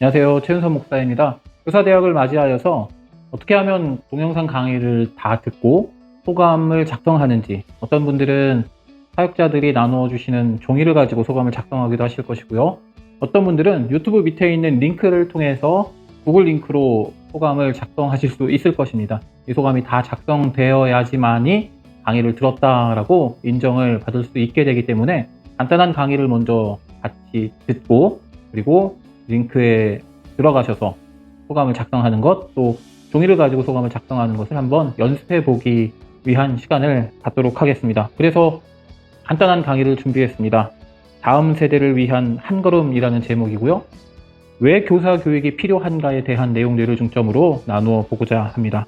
안녕하세요. 최윤선 목사입니다. 교사대학을 맞이하여서 어떻게 하면 동영상 강의를 다 듣고 소감을 작성하는지, 어떤 분들은 사역자들이 나누어 주시는 종이를 가지고 소감을 작성하기도 하실 것이고요. 어떤 분들은 유튜브 밑에 있는 링크를 통해서 구글 링크로 소감을 작성하실 수 있을 것입니다. 이 소감이 다 작성되어야지만이 강의를 들었다라고 인정을 받을 수 있게 되기 때문에 간단한 강의를 먼저 같이 듣고, 그리고 링크에 들어가셔서 소감을 작성하는 것, 또 종이를 가지고 소감을 작성하는 것을 한번 연습해 보기 위한 시간을 갖도록 하겠습니다. 그래서 간단한 강의를 준비했습니다. 다음 세대를 위한 한 걸음이라는 제목이고요. 왜 교사 교육이 필요한가에 대한 내용들을 중점으로 나누어 보고자 합니다.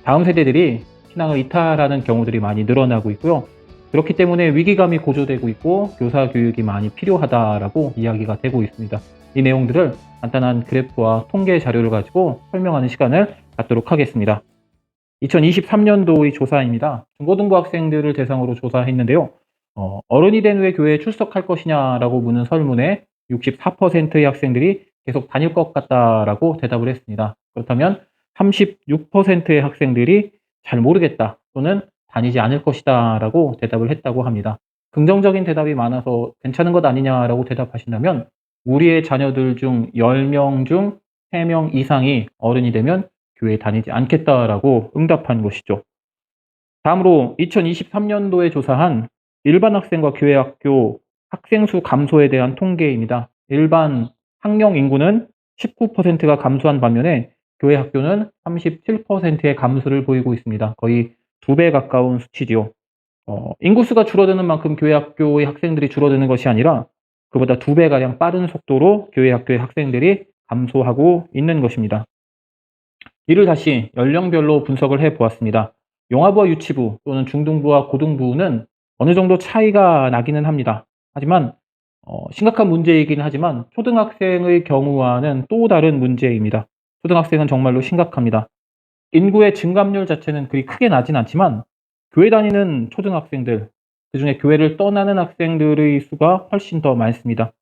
다음 세대들이 신앙을 이탈하는 경우들이 많이 늘어나고 있고요. 그렇기 때문에 위기감이 고조되고 있고 교사 교육이 많이 필요하다라고 이야기가 되고 있습니다. 이 내용들을 간단한 그래프와 통계 자료를 가지고 설명하는 시간을 갖도록 하겠습니다. 2023년도의 조사입니다. 중고등부 학생들을 대상으로 조사했는데요. 어른이 된 후에 교회에 출석할 것이냐라고 묻는 설문에 64%의 학생들이 계속 다닐 것 같다라고 대답을 했습니다. 그렇다면 36%의 학생들이 잘 모르겠다 또는 다니지 않을 것이다 라고 대답을 했다고 합니다. 긍정적인 대답이 많아서 괜찮은 것 아니냐라고 대답하신다면 우리의 자녀들 중 10명 중 3명 이상이 어른이 되면 교회에 다니지 않겠다라고 응답한 것이죠. 다음으로 2023년도에 조사한 일반 학생과 교회 학교 학생 수 감소에 대한 통계입니다. 일반 학령 인구는 19%가 감소한 반면에 교회 학교는 37%의 감소를 보이고 있습니다. 거의 2배 가까운 수치지요. 인구수가 줄어드는 만큼 교회 학교의 학생들이 줄어드는 것이 아니라 그보다 2배가량 빠른 속도로 교회 학교의 학생들이 감소하고 있는 것입니다. 이를 다시 연령별로 분석을 해 보았습니다. 영아부와 유치부 또는 중등부와 고등부는 어느 정도 차이가 나기는 합니다. 하지만 심각한 문제이긴 하지만 초등학생의 경우와는 또 다른 문제입니다. 초등학생은 정말로 심각합니다. 인구의 증감률 자체는 그리 크게 나진 않지만 교회 다니는 초등학생들, 그중에 교회를 떠나는 학생들의 수가 훨씬 더 많습니다.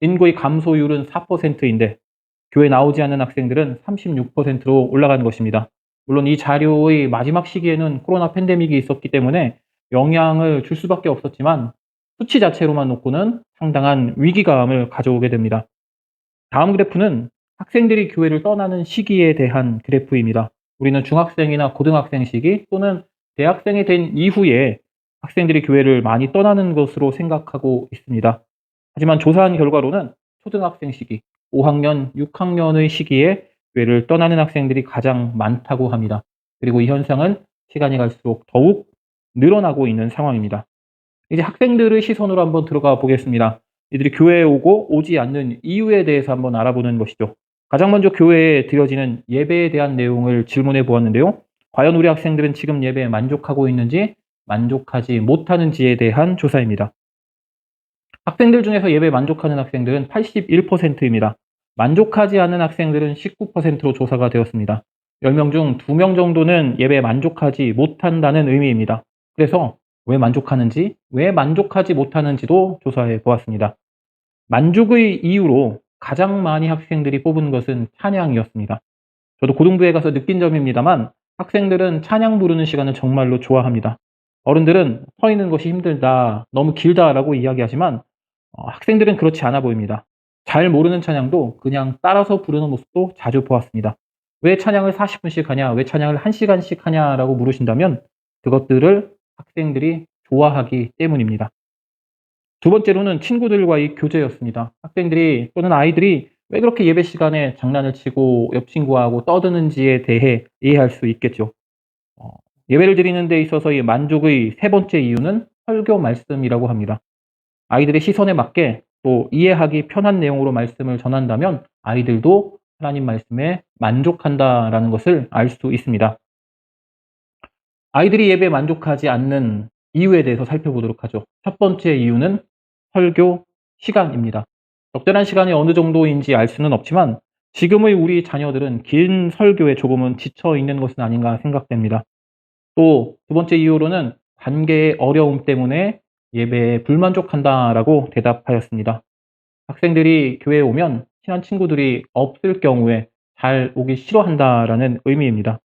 인구의 감소율은 4%인데 교회 나오지 않는 학생들은 36%로 올라간 것입니다. 물론 이 자료의 마지막 시기에는 코로나 팬데믹이 있었기 때문에 영향을 줄 수밖에 없었지만 수치 자체로만 놓고는 상당한 위기감을 가져오게 됩니다. 다음 그래프는 학생들이 교회를 떠나는 시기에 대한 그래프입니다. 우리는 중학생이나 고등학생 시기 또는 대학생이 된 이후에 학생들이 교회를 많이 떠나는 것으로 생각하고 있습니다. 하지만 조사한 결과로는 초등학생 시기, 5학년, 6학년의 시기에 교회를 떠나는 학생들이 가장 많다고 합니다. 그리고 이 현상은 시간이 갈수록 더욱 늘어나고 있는 상황입니다. 이제 학생들의 시선으로 한번 들어가 보겠습니다. 이들이 교회에 오고 오지 않는 이유에 대해서 한번 알아보는 것이죠. 가장 먼저 교회에 드려지는 예배에 대한 내용을 질문해 보았는데요. 과연 우리 학생들은 지금 예배에 만족하고 있는지, 만족하지 못하는지에 대한 조사입니다. 학생들 중에서 예배에 만족하는 학생들은 81%입니다. 만족하지 않는 학생들은 19%로 조사가 되었습니다. 10명 중 2명 정도는 예배에 만족하지 못한다는 의미입니다. 그래서 왜 만족하는지, 왜 만족하지 못하는지도 조사해 보았습니다. 만족의 이유로 가장 많이 학생들이 뽑은 것은 찬양이었습니다. 저도 고등부에 가서 느낀 점입니다만 학생들은 찬양 부르는 시간을 정말로 좋아합니다. 어른들은 서 있는 것이 힘들다, 너무 길다라고 이야기하지만 학생들은 그렇지 않아 보입니다. 잘 모르는 찬양도 그냥 따라서 부르는 모습도 자주 보았습니다. 왜 찬양을 40분씩 하냐, 왜 찬양을 1시간씩 하냐라고 물으신다면 그것들을 학생들이 좋아하기 때문입니다. 두 번째로는 친구들과의 교제였습니다. 학생들이 또는 아이들이 왜 그렇게 예배 시간에 장난을 치고 옆 친구하고 떠드는지에 대해 이해할 수 있겠죠. 어, 예배를 드리는 데 있어서의 만족의 세 번째 이유는 설교 말씀이라고 합니다. 아이들의 시선에 맞게 또 이해하기 편한 내용으로 말씀을 전한다면 아이들도 하나님 말씀에 만족한다라는 것을 알 수 있습니다. 아이들이 예배에 만족하지 않는 이유에 대해서 살펴보도록 하죠. 첫 번째 이유는 설교 시간입니다. 적절한 시간이 어느 정도인지 알 수는 없지만 지금의 우리 자녀들은 긴 설교에 조금은 지쳐 있는 것은 아닌가 생각됩니다. 또 두 번째 이유로는 관계의 어려움 때문에 예배에 불만족한다라고 대답하였습니다. 학생들이 교회에 오면 친한 친구들이 없을 경우에 잘 오기 싫어한다라는 의미입니다.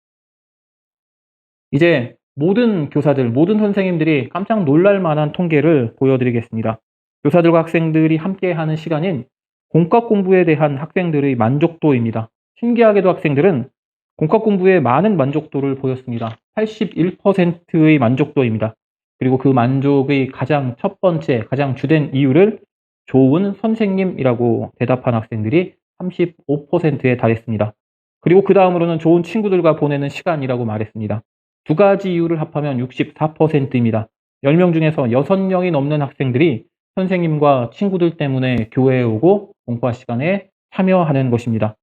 이제 모든 교사들, 모든 선생님들이 깜짝 놀랄 만한 통계를 보여드리겠습니다. 교사들과 학생들이 함께하는 시간인 공과 공부에 대한 학생들의 만족도입니다. 신기하게도 학생들은 공과 공부에 많은 만족도를 보였습니다. 81%의 만족도입니다. 그리고 그 만족의 가장 첫 번째, 가장 주된 이유를 좋은 선생님이라고 대답한 학생들이 35%에 달했습니다. 그리고 그 다음으로는 좋은 친구들과 보내는 시간이라고 말했습니다. 두 가지 이유를 합하면 64%입니다. 10명 중에서 6명이 넘는 학생들이 선생님과 친구들 때문에 교회에 오고 공과 시간에 참여하는 것입니다.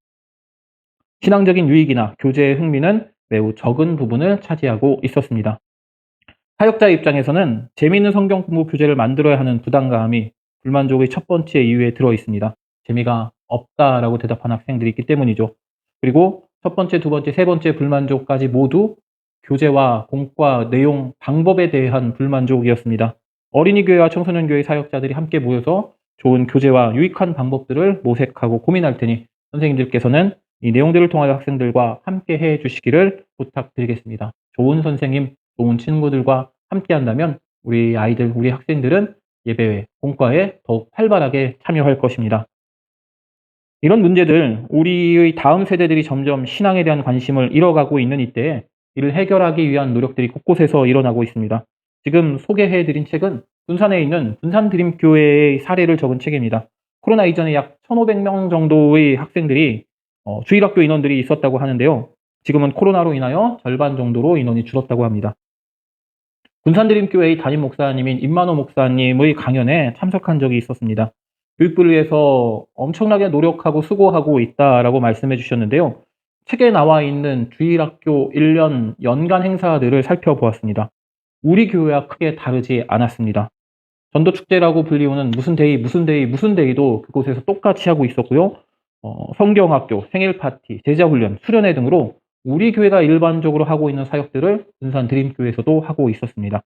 신앙적인 유익이나 교제의 흥미는 매우 적은 부분을 차지하고 있었습니다. 사역자의 입장에서는 재미있는 성경 공부 교재를 만들어야 하는 부담감이 불만족의 첫 번째 이유에 들어 있습니다. 재미가 없다라고 대답한 학생들이 있기 때문이죠. 그리고 첫 번째, 두 번째, 세 번째 불만족까지 모두 교재와 공과 내용, 방법에 대한 불만족이었습니다. 어린이교회와 청소년교회 사역자들이 함께 모여서 좋은 교재와 유익한 방법들을 모색하고 고민할 테니 선생님들께서는 이 내용들을 통하여 학생들과 함께 해 주시기를 부탁드리겠습니다. 좋은 선생님, 좋은 친구들과 함께 한다면 우리 아이들, 우리 학생들은 예배회, 공과에 더욱 활발하게 참여할 것입니다. 이런 문제들, 우리의 다음 세대들이 점점 신앙에 대한 관심을 잃어가고 있는 이때에 이를 해결하기 위한 노력들이 곳곳에서 일어나고 있습니다. 지금 소개해드린 책은 군산에 있는 군산드림교회의 사례를 적은 책입니다. 코로나 이전에 약 1,500명 정도의 학생들이 주일학교 인원들이 있었다고 하는데요. 지금은 코로나로 인하여 절반 정도로 인원이 줄었다고 합니다. 군산드림교회의 담임 목사님인 임만호 목사님의 강연에 참석한 적이 있었습니다. 교육부를 위해서 엄청나게 노력하고 수고하고 있다라고 말씀해 주셨는데요. 책에 나와 있는 주일학교 1년 연간 행사들을 살펴보았습니다. 우리 교회와 크게 다르지 않았습니다. 전도축제라고 불리우는 무슨 데이도 그곳에서 똑같이 하고 있었고요. 성경학교, 생일파티, 제자훈련, 수련회 등으로 우리 교회가 일반적으로 하고 있는 사역들을 군산드림교회에서도 하고 있었습니다.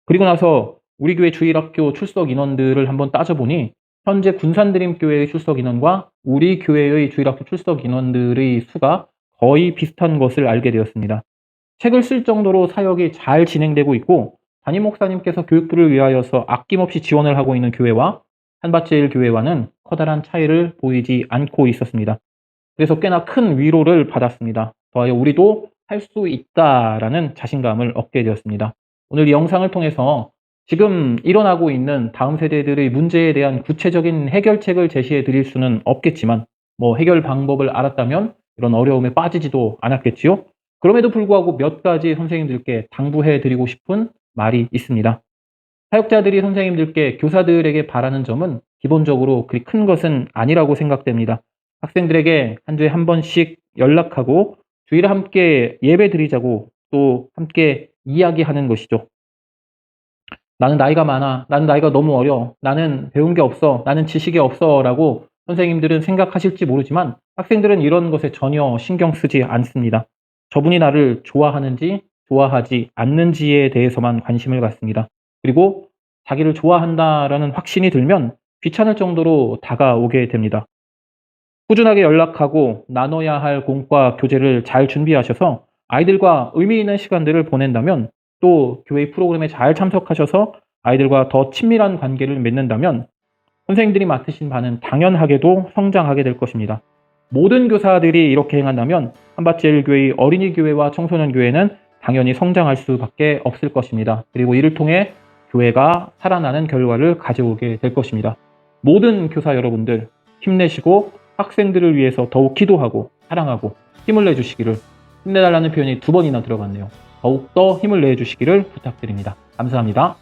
그리고 나서 우리 교회 주일학교 출석 인원들을 한번 따져보니 현재 군산드림교회의 출석 인원과 우리 교회의 주일학교 출석 인원들의 수가 거의 비슷한 것을 알게 되었습니다. 책을 쓸 정도로 사역이 잘 진행되고 있고 담임 목사님께서 교육부를 위하여서 아낌없이 지원을 하고 있는 교회와 한밭제일교회와는 커다란 차이를 보이지 않고 있었습니다. 그래서 꽤나 큰 위로를 받았습니다. 더하여 우리도 할 수 있다라는 자신감을 얻게 되었습니다. 오늘 이 영상을 통해서 지금 일어나고 있는 다음 세대들의 문제에 대한 구체적인 해결책을 제시해 드릴 수는 없겠지만 해결 방법을 알았다면 이런 어려움에 빠지지도 않았겠지요. 그럼에도 불구하고 몇 가지 선생님들께 당부해 드리고 싶은 말이 있습니다. 사역자들이 선생님들께, 교사들에게 바라는 점은 기본적으로 그리 큰 것은 아니라고 생각됩니다. 학생들에게 한 주에 한 번씩 연락하고 주일에 함께 예배 드리자고 또 함께 이야기하는 것이죠. 나는 나이가 많아, 나는 나이가 너무 어려, 나는 배운 게 없어, 나는 지식이 없어 라고 선생님들은 생각하실지 모르지만 학생들은 이런 것에 전혀 신경 쓰지 않습니다. 저분이 나를 좋아하는지 좋아하지 않는지에 대해서만 관심을 갖습니다. 그리고 자기를 좋아한다라는 확신이 들면 귀찮을 정도로 다가오게 됩니다. 꾸준하게 연락하고 나눠야 할 공과 교재를 잘 준비하셔서 아이들과 의미 있는 시간들을 보낸다면, 또 교회 프로그램에 잘 참석하셔서 아이들과 더 친밀한 관계를 맺는다면 선생님들이 맡으신 바는 당연하게도 성장하게 될 것입니다. 모든 교사들이 이렇게 행한다면 한밭제일교회의 어린이교회와 청소년교회는 당연히 성장할 수밖에 없을 것입니다. 그리고 이를 통해 교회가 살아나는 결과를 가져오게 될 것입니다. 모든 교사 여러분들 힘내시고 학생들을 위해서 더욱 기도하고 사랑하고 힘을 내주시기를, 힘내달라는 표현이 2번이나 들어갔네요. 더욱더 힘을 내주시기를 부탁드립니다. 감사합니다.